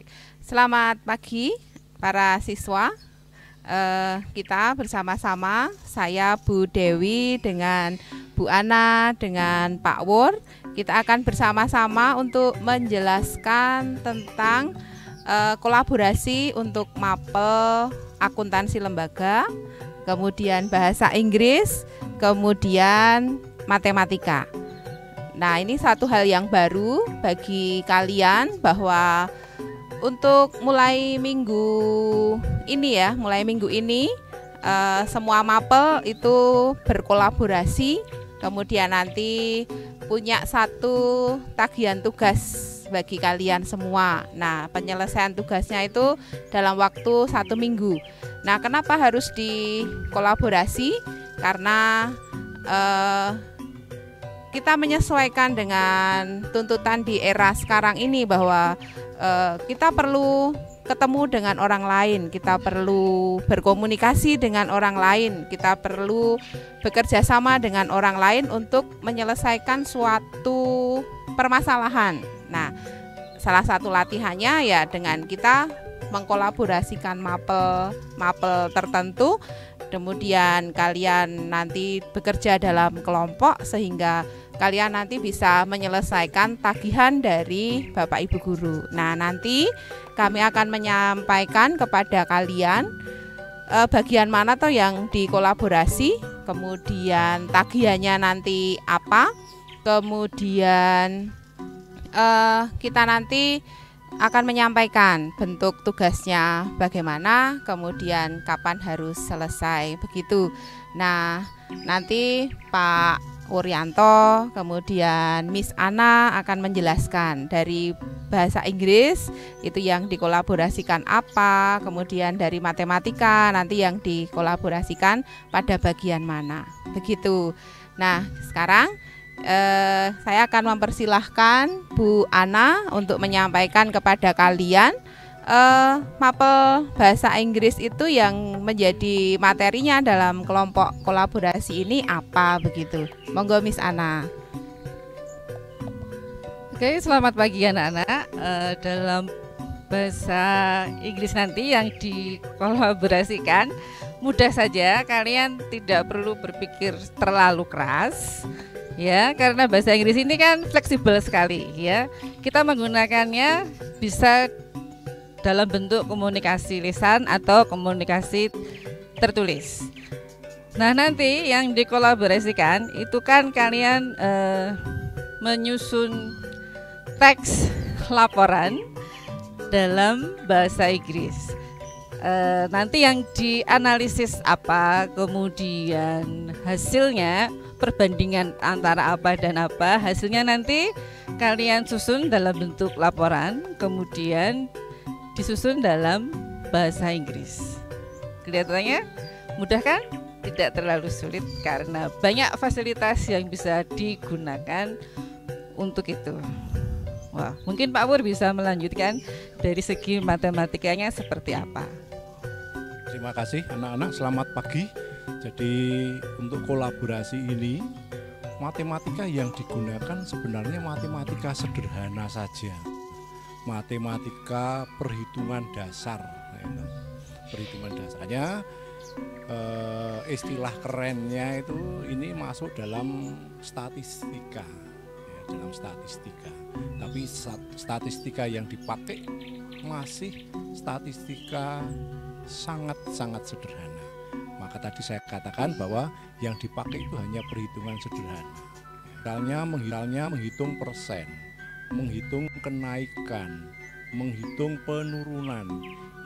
Baik, selamat pagi para siswa. Kita bersama-sama, saya Bu Dewi dengan Bu Ana dengan Pak Wur. Kita akan bersama-sama untuk menjelaskan tentang kolaborasi untuk mapel akuntansi lembaga, kemudian bahasa Inggris, kemudian matematika. Nah, ini satu hal yang baru bagi kalian bahwa untuk mulai minggu ini semua mapel itu berkolaborasi, kemudian nanti punya satu tagihan tugas bagi kalian semua. Nah, penyelesaian tugasnya itu dalam waktu 1 minggu. Nah, kenapa harus dikolaborasi? Karena kita menyesuaikan dengan tuntutan di era sekarang ini bahwa kita perlu ketemu dengan orang lain, kita perlu berkomunikasi dengan orang lain, kita perlu bekerja sama dengan orang lain untuk menyelesaikan suatu permasalahan. Nah, salah satu latihannya ya dengan kita mengkolaborasikan mapel tertentu, kemudian kalian nanti bekerja dalam kelompok sehingga kalian nanti bisa menyelesaikan tagihan dari Bapak Ibu Guru. Nah, nanti kami akan menyampaikan kepada kalian bagian mana toh yang dikolaborasi, kemudian tagihannya nanti apa, kemudian kita nanti akan menyampaikan bentuk tugasnya bagaimana, kemudian kapan harus selesai, begitu. Nah, nanti Pak Wuryanto, kemudian Miss Ana akan menjelaskan dari bahasa Inggris itu yang dikolaborasikan apa, kemudian dari matematika nanti yang dikolaborasikan pada bagian mana, begitu. Nah, sekarang saya akan mempersilahkan Bu Ana untuk menyampaikan kepada kalian mapel bahasa Inggris itu yang menjadi materinya dalam kelompok kolaborasi ini apa, begitu. Monggo Miss Ana. Oke, selamat pagi anak-anak. Dalam bahasa Inggris nanti yang dikolaborasikan mudah saja, kalian tidak perlu berpikir terlalu keras. Ya, karena bahasa Inggris ini kan fleksibel sekali ya. Kita menggunakannya bisa dalam bentuk komunikasi lisan atau komunikasi tertulis. Nah, nanti yang dikolaborasikan itu kan kalian menyusun teks laporan dalam bahasa Inggris. Nanti yang dianalisis apa, kemudian hasilnya, perbandingan antara apa dan apa, hasilnya nanti kalian susun dalam bentuk laporan, kemudian disusun dalam bahasa Inggris. Kelihatannya mudah kan? Tidak terlalu sulit karena banyak fasilitas yang bisa digunakan untuk itu. Wah, mungkin Pak Wur bisa melanjutkan dari segi matematikanya seperti apa. Terima kasih anak-anak, selamat pagi. Jadi untuk kolaborasi ini matematika yang digunakan sebenarnya matematika sederhana saja. Matematika perhitungan dasar, perhitungan dasarnya istilah kerennya itu ini masuk dalam statistika, dalam statistika. Tapi statistika yang dipakai masih statistika sangat-sangat sederhana. Maka tadi saya katakan bahwa yang dipakai itu hanya perhitungan sederhana. Misalnya menghitung persen, menghitung kenaikan, menghitung penurunan,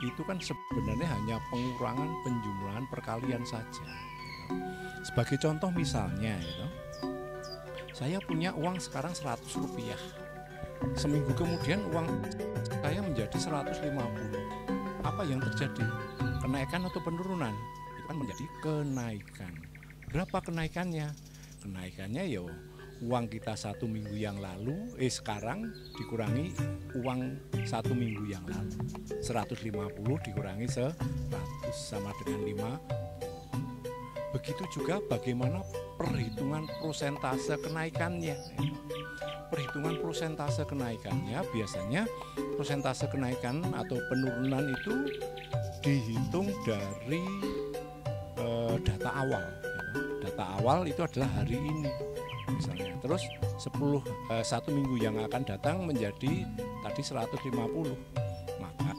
itu kan sebenarnya hanya pengurangan penjumlahan perkalian saja. Sebagai contoh misalnya, saya punya uang sekarang 100 rupiah. Seminggu kemudian uang saya menjadi 150. Apa yang terjadi? Kenaikan atau penurunan? Itu kan menjadi kenaikan. Berapa kenaikannya? Kenaikannya ya uang kita 1 minggu yang lalu, sekarang dikurangi uang 1 minggu yang lalu. 150 dikurangi 100 sama dengan 5. Begitu juga bagaimana perhitungan persentase kenaikannya. Perhitungan persentase kenaikannya biasanya persentase kenaikan atau penurunan itu dihitung dari data awal. Data awal itu adalah hari ini misalnya. Terus 1 minggu yang akan datang menjadi tadi 150. Maka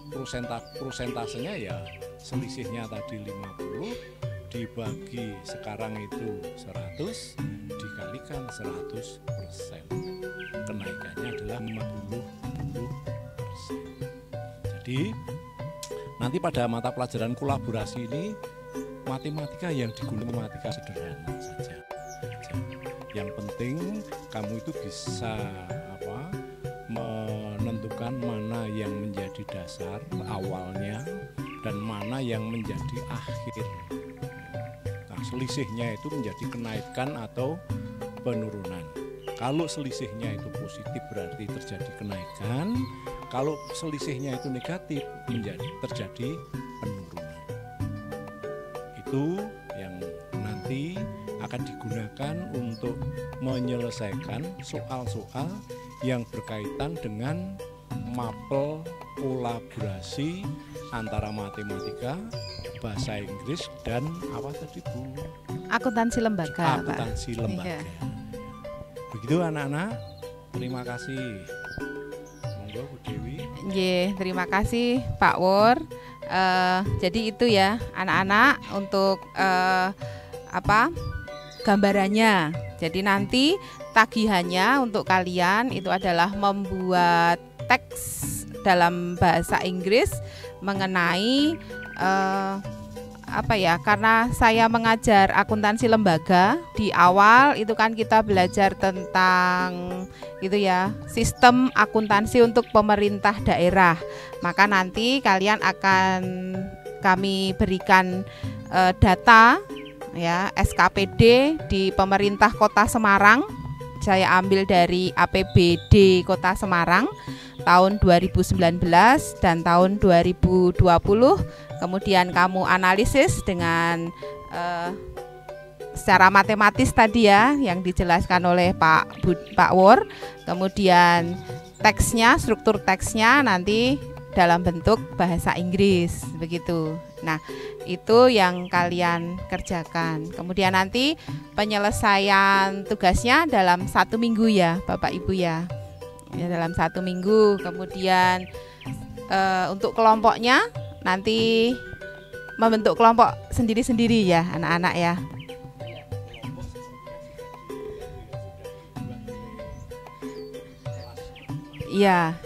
persentasenya ya selisihnya tadi 50 dibagi sekarang itu 100 dikalikan 100%. Kenaikannya adalah 50%. Jadi nanti pada mata pelajaran kolaborasi ini matematika yang digunakan matematika sederhana saja. Yang penting kamu itu bisa menentukan mana yang menjadi dasar awalnya dan mana yang menjadi akhir. Nah, selisihnya itu menjadi kenaikan atau penurunan. Kalau selisihnya itu positif berarti terjadi kenaikan. Kalau selisihnya itu negatif menjadi terjadi penurunan. Itu yang nanti akan digunakan untuk menyelesaikan soal-soal yang berkaitan dengan mapel kolaborasi antara matematika, bahasa Inggris, dan apa tadi Bu? Akuntansi lembaga. Akuntansi Pak. lembaga. Iya. Begitu anak-anak. Terima kasih. Monggo Bu Dewi. Terima kasih Pak Wor. Jadi itu ya anak-anak untuk gambarannya. Jadi nanti tagihannya untuk kalian itu adalah membuat teks dalam bahasa Inggris mengenai karena saya mengajar akuntansi lembaga di awal itu kan kita belajar tentang gitu ya, sistem akuntansi untuk pemerintah daerah. Maka nanti kalian akan kami berikan data ya SKPD di pemerintah Kota Semarang. Saya ambil dari APBD Kota Semarang tahun 2019 dan tahun 2020. Kemudian kamu analisis dengan secara matematis tadi ya yang dijelaskan oleh Pak Wor. Kemudian teksnya, struktur teksnya nanti dalam bentuk bahasa Inggris begitu. Nah, itu yang kalian kerjakan. Kemudian nanti penyelesaian tugasnya dalam 1 minggu ya Bapak Ibu ya. Dalam 1 minggu. Kemudian untuk kelompoknya nanti membentuk kelompok sendiri-sendiri ya anak-anak ya. Ya,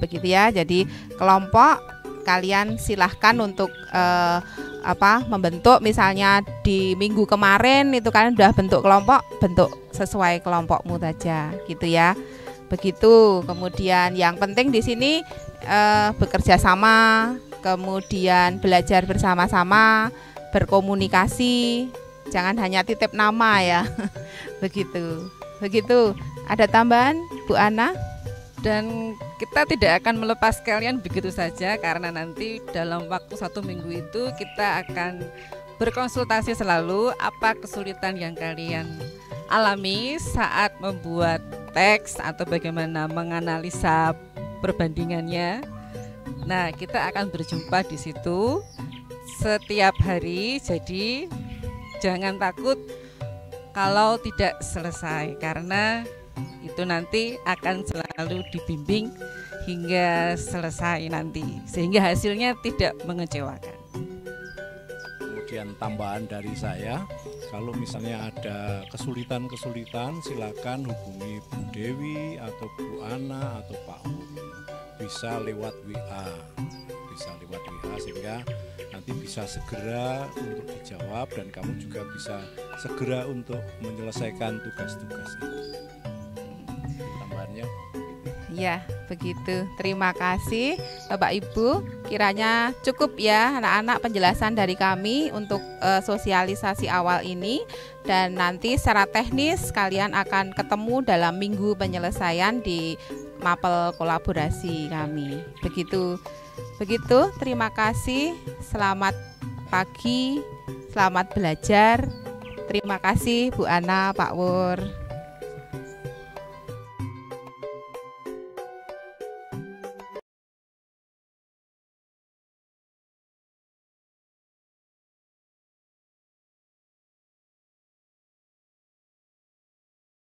begitu ya. Jadi kelompok kalian silahkan untuk membentuk, misalnya di minggu kemarin itu kalian udah bentuk kelompok, bentuk sesuai kelompokmu saja, gitu ya. Begitu. Kemudian yang penting di sini bekerja sama, kemudian belajar bersama-sama, berkomunikasi. Jangan hanya titip nama ya. Begitu. Ada tambahan Bu Ana? Dan kita tidak akan melepas kalian begitu saja, karena nanti dalam waktu 1 minggu itu kita akan berkonsultasi selalu apa kesulitan yang kalian alami saat membuat teks atau bagaimana menganalisa perbandingannya. Nah, kita akan berjumpa di situ setiap hari. Jadi jangan takut kalau tidak selesai, karena itu nanti akan selalu dibimbing hingga selesai nanti, sehingga hasilnya tidak mengecewakan. Kemudian tambahan dari saya, kalau misalnya ada kesulitan-kesulitan silakan hubungi Bu Dewi atau Bu Ana atau Pak Wur. Bisa lewat WA, sehingga nanti bisa segera untuk dijawab dan kamu juga bisa segera untuk menyelesaikan tugas-tugas itu. Tambahannya Ya, begitu. Terima kasih Bapak Ibu. Kiranya cukup ya anak-anak penjelasan dari kami untuk sosialisasi awal ini. Dan nanti secara teknis kalian akan ketemu dalam minggu penyelesaian di mapel kolaborasi kami. Begitu. Terima kasih. Selamat pagi. Selamat belajar. Terima kasih Bu Ana, Pak Wur.